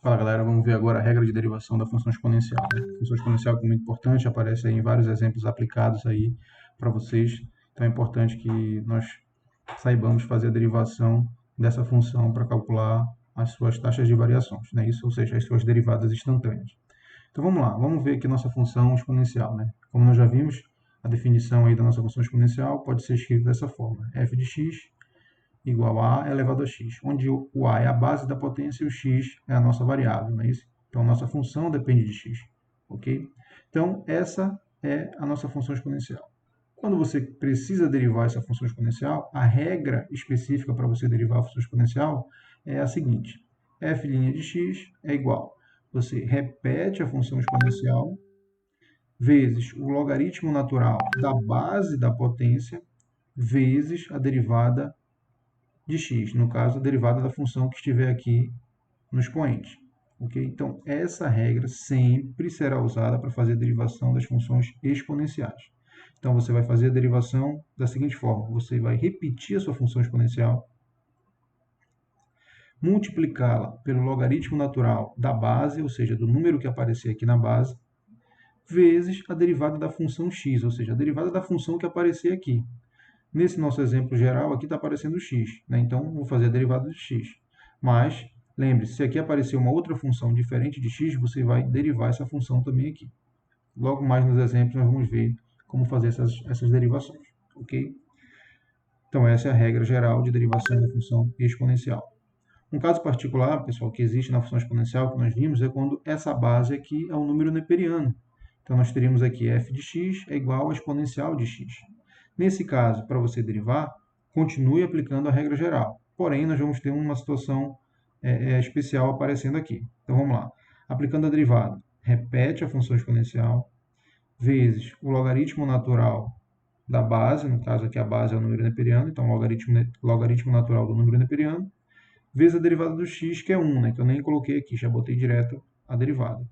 Fala galera, vamos ver agora a regra de derivação da função exponencial, né? A função exponencial é muito importante, aparece aí em vários exemplos aplicados aí para vocês. Então é importante que nós saibamos fazer a derivação dessa função para calcular as suas taxas de variações, né? Isso, ou seja, as suas derivadas instantâneas. Então vamos lá, vamos ver aqui nossa função exponencial, né? Como nós já vimos, a definição aí da nossa função exponencial pode ser escrita dessa forma: f de x igual a elevado a x, onde o a é a base da potência e o x é a nossa variável, não é isso? Então, a nossa função depende de x, ok? Então, essa é a nossa função exponencial. Quando você precisa derivar essa função exponencial, a regra específica para você derivar a função exponencial é a seguinte: f' de x é igual. Você repete a função exponencial vezes o logaritmo natural da base da potência vezes a derivada de x, no caso, a derivada da função que estiver aqui no expoente. Okay? Então, essa regra sempre será usada para fazer a derivação das funções exponenciais. Então, você vai fazer a derivação da seguinte forma: você vai repetir a sua função exponencial, multiplicá-la pelo logaritmo natural da base, ou seja, do número que aparecer aqui na base, vezes a derivada da função x, ou seja, a derivada da função que aparecer aqui. Nesse nosso exemplo geral, aqui está aparecendo x, né? Então, vou fazer a derivada de x. Mas, lembre-se, se aqui aparecer uma outra função diferente de x, você vai derivar essa função também aqui. Logo mais nos exemplos, nós vamos ver como fazer essas derivações, ok? Então, essa é a regra geral de derivação da função exponencial. Um caso particular, pessoal, que existe na função exponencial que nós vimos é quando essa base aqui é um número neperiano. Então, nós teríamos aqui f de x é igual a exponencial de x. Nesse caso, para você derivar, continue aplicando a regra geral. Porém, nós vamos ter uma situação especial aparecendo aqui. Então, vamos lá. Aplicando a derivada, repete a função exponencial vezes o logaritmo natural da base, no caso aqui a base é o número neperiano, então logaritmo natural do número neperiano, vezes a derivada do x, que é 1, né, que eu nem coloquei aqui, já botei direto a derivada.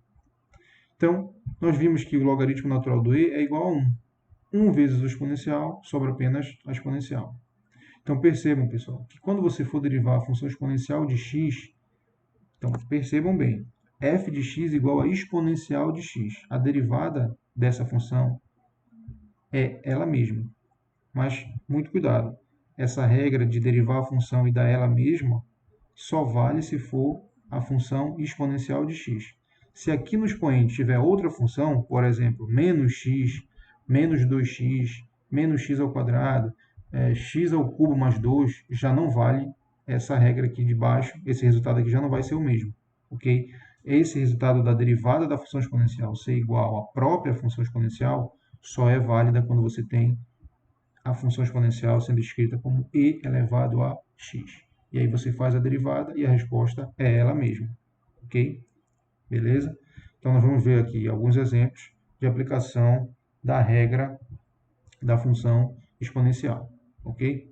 Então, nós vimos que o logaritmo natural do e é igual a 1. 1 vezes o exponencial, sobra apenas a exponencial. Então, percebam, pessoal, que quando você for derivar a função exponencial de x, então, percebam bem, f de x igual a exponencial de x. A derivada dessa função é ela mesma. Mas, muito cuidado, essa regra de derivar a função e dar ela mesma só vale se for a função exponencial de x. Se aqui no expoente tiver outra função, por exemplo, menos x, menos 2x, menos x ao quadrado, x ao cubo mais 2, já não vale essa regra aqui de baixo, esse resultado aqui já não vai ser o mesmo, ok? Esse resultado da derivada da função exponencial ser igual à própria função exponencial só é válida quando você tem a função exponencial sendo escrita como e elevado a x. E aí você faz a derivada e a resposta é ela mesma, ok? Beleza? Então, nós vamos ver aqui alguns exemplos de aplicação da regra da função exponencial, ok?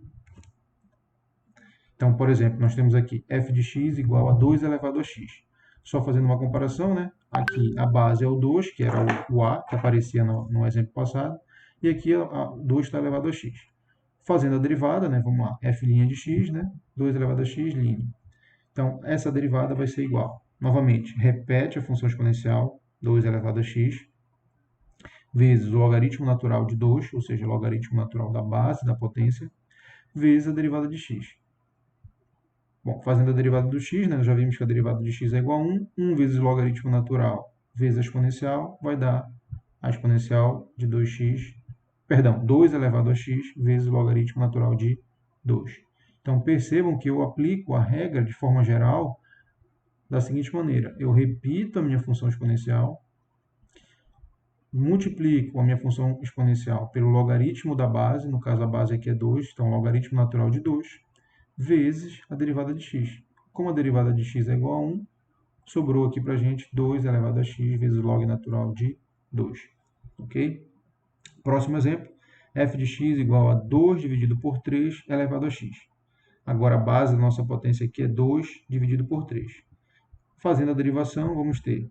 Então, por exemplo, nós temos aqui f de x igual a 2 elevado a x. Só fazendo uma comparação, né? Aqui a base é o 2, que era o a, que aparecia no exemplo passado, e aqui a 2 está elevado a x. Fazendo a derivada, né? Vamos lá, f' de x, né? 2 elevado a x, linha. Então, essa derivada vai ser igual. Novamente, repete a função exponencial, 2 elevado a x, vezes o logaritmo natural de 2, ou seja, o logaritmo natural da base da potência, vezes a derivada de x. Bom, fazendo a derivada do x, né, nós já vimos que a derivada de x é igual a 1. 1 vezes o logaritmo natural vezes a exponencial vai dar a exponencial de 2x, perdão, 2 elevado a x vezes o logaritmo natural de 2. Então, percebam que eu aplico a regra de forma geral da seguinte maneira. Eu repito a minha função exponencial, multiplico a minha função exponencial pelo logaritmo da base, no caso a base aqui é 2, então logaritmo natural de 2, vezes a derivada de x. Como a derivada de x é igual a 1, sobrou aqui para a gente 2 elevado a x vezes log natural de 2. Ok? Próximo exemplo, f de x igual a 2 dividido por 3 elevado a x. Agora a base da nossa potência aqui é 2 dividido por 3. Fazendo a derivação, vamos ter,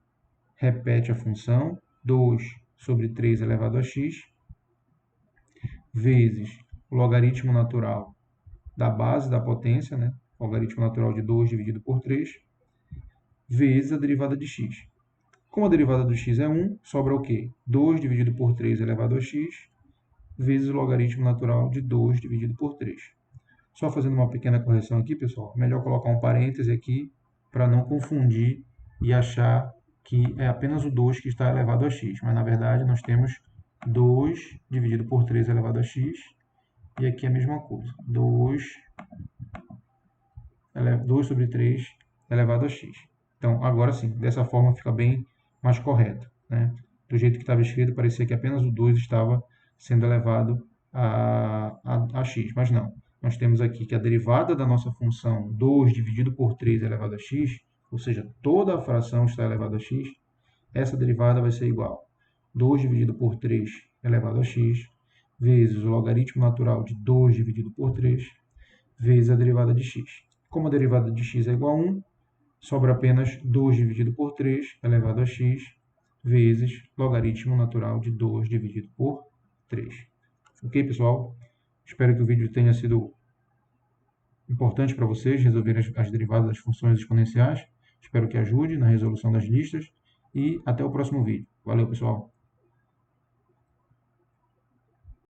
repete a função, 2 sobre 3 elevado a x, vezes o logaritmo natural da base da potência, né? Logaritmo natural de 2 dividido por 3, vezes a derivada de x. Como a derivada do x é 1, sobra o quê? 2 dividido por 3 elevado a x, vezes o logaritmo natural de 2 dividido por 3. Só fazendo uma pequena correção aqui, pessoal, melhor colocar um parêntese aqui para não confundir e achar que é apenas o 2 que está elevado a x, mas na verdade nós temos 2 dividido por 3 elevado a x, e aqui é a mesma coisa, 2 sobre 3 elevado a x. Então, agora sim, dessa forma fica bem mais correto, né? Do jeito que estava escrito, parecia que apenas o 2 estava sendo elevado a x, mas não. Nós temos aqui que a derivada da nossa função 2 dividido por 3 elevado a x, ou seja, toda a fração está elevada a x, essa derivada vai ser igual a 2 dividido por 3 elevado a x, vezes o logaritmo natural de 2 dividido por 3, vezes a derivada de x. Como a derivada de x é igual a 1, sobra apenas 2 dividido por 3 elevado a x, vezes logaritmo natural de 2 dividido por 3. Ok, pessoal? Espero que o vídeo tenha sido importante para vocês resolverem as derivadas das funções exponenciais. Espero que ajude na resolução das listas. E até o próximo vídeo. Valeu, pessoal!